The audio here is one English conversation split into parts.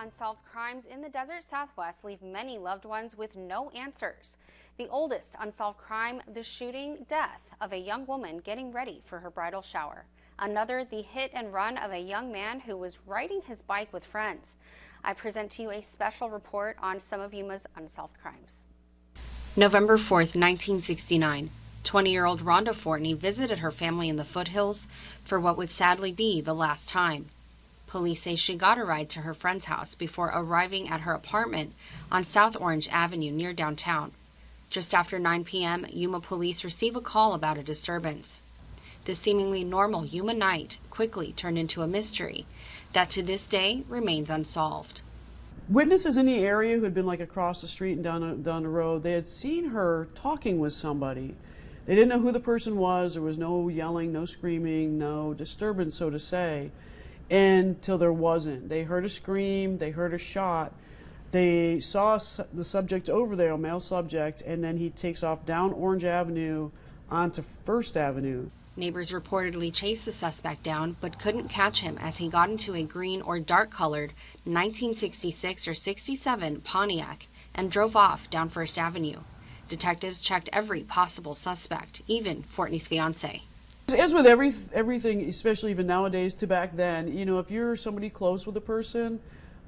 Unsolved crimes in the desert Southwest leave many loved ones with no answers. The oldest unsolved crime, the shooting death of a young woman getting ready for her bridal shower. Another, the hit and run of a young man who was riding his bike with friends. I present to you a special report on some of Yuma's unsolved crimes. November 4th, 1969. 20-year-old Rhonda Fortney visited her family in the foothills for what would sadly be the last time. Police say she got a ride to her friend's house before arriving at her apartment on South Orange Avenue near downtown. Just after 9 p.m., Yuma police receive a call about a disturbance. This seemingly normal Yuma night quickly turned into a mystery that to this day remains unsolved. Witnesses in the area who had been across the street and down the road, they had seen her talking with somebody. They didn't know who the person was. There was no yelling, no screaming, no disturbance, so to say, until there wasn't. They heard a scream, they heard a shot. They saw the subject over there, a male subject, and then he takes off down Orange Avenue onto First Avenue. Neighbors reportedly chased the suspect down but couldn't catch him as he got into a green or dark-colored 1966 or 67 Pontiac and drove off down First Avenue. Detectives checked every possible suspect, even Fortney's fiancee. As with everything, especially even nowadays to back then, if you're somebody close with a person,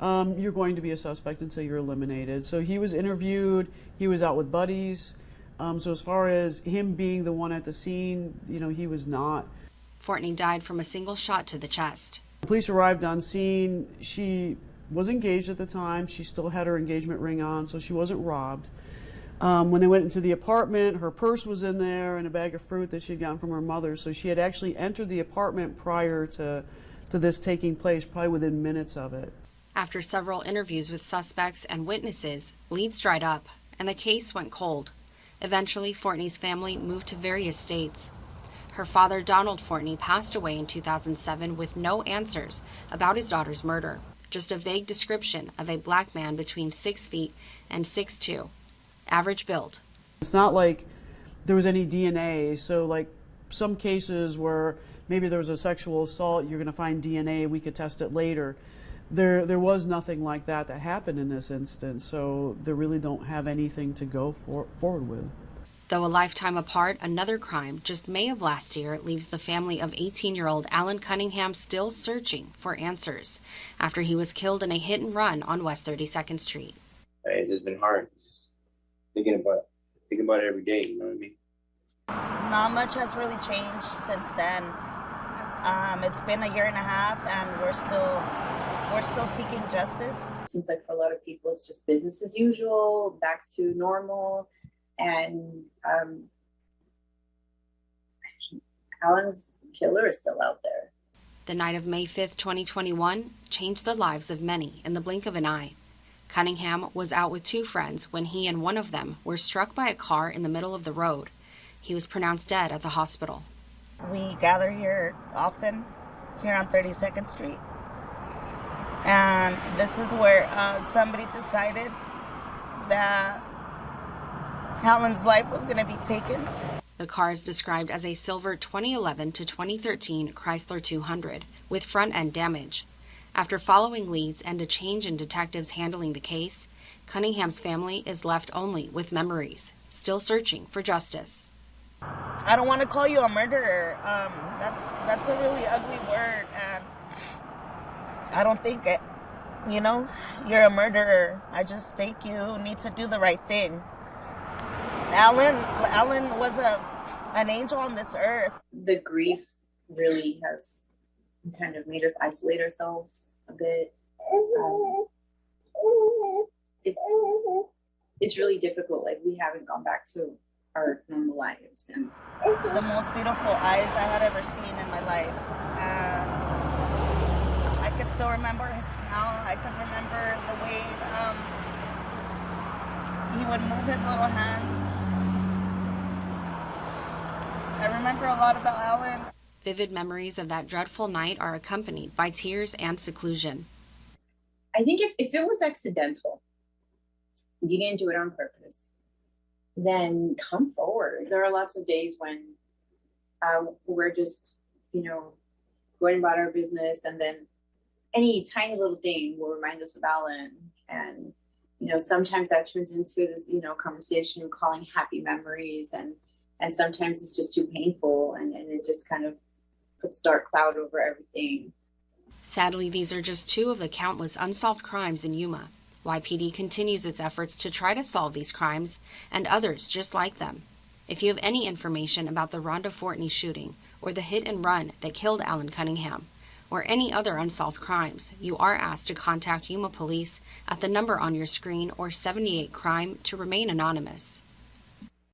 you're going to be a suspect until you're eliminated. So he was interviewed, he was out with buddies. So as far as him being the one at the scene, he was not. Fortney died from a single shot to the chest. Police arrived on scene. She was engaged at the time. She still had her engagement ring on, so she wasn't robbed. When they went into the apartment, her purse was in there and a bag of fruit that she had gotten from her mother. So she had actually entered the apartment prior to this taking place, probably within minutes of it. After several interviews with suspects and witnesses, leads dried up and the case went cold. Eventually, Fortney's family moved to various states. Her father, Donald Fortney, passed away in 2007 with no answers about his daughter's murder, just a vague description of a black man between 6 feet and 6'2", average build. It's not like there was any DNA, so like some cases where maybe there was a sexual assault, you're going to find DNA, we could test it later. There was nothing like that happened in this instance, so they really don't have anything to go forward with. Though a lifetime apart, another crime just May of last year leaves the family of 18-year-old Alan Cunningham still searching for answers after he was killed in a hit and run on West 32nd Street. It's just been hard thinking about it every day, you know what I mean? Not much has really changed since then. It's been a year and a half and we're still seeking justice. Seems like for a lot of people it's just business as usual, back to normal, and Alan's killer is still out there. The night of May 5th, 2021 changed the lives of many in the blink of an eye. Cunningham was out with two friends when he and one of them were struck by a car in the middle of the road. He was pronounced dead at the hospital. We gather here often, here on 32nd Street. And this is where somebody decided that Alan's life was going to be taken. The car is described as a silver 2011 to 2013 Chrysler 200 with front end damage. After following leads and a change in detectives handling the case, Cunningham's family is left only with memories, still searching for justice. I don't want to call you a murderer. That's a really ugly word, and I don't think you're a murderer. I just think you need to do the right thing. Alan was an angel on this earth. The grief really has kind of made us isolate ourselves a bit. It's really difficult. Like, we haven't gone back to our normal lives. And the most beautiful eyes I had ever seen in my life. And I could still remember his smile. I could remember the way he would move his little hands. I remember a lot about Alan. Vivid memories of that dreadful night are accompanied by tears and seclusion. I think if it was accidental, you didn't do it on purpose, then come forward. There are lots of days when we're just, going about our business, and then any tiny little thing will remind us of Alan. And, you know, sometimes that turns into this, you know, conversation calling happy memories. And sometimes it's just too painful, and it just kind of puts a dark cloud over everything. Sadly, these are just two of the countless unsolved crimes in Yuma. YPD continues its efforts to try to solve these crimes and others just like them. If you have any information about the Rhonda Fortney shooting or the hit and run that killed Alan Cunningham, or any other unsolved crimes, you are asked to contact Yuma Police at the number on your screen or 78 Crime to remain anonymous.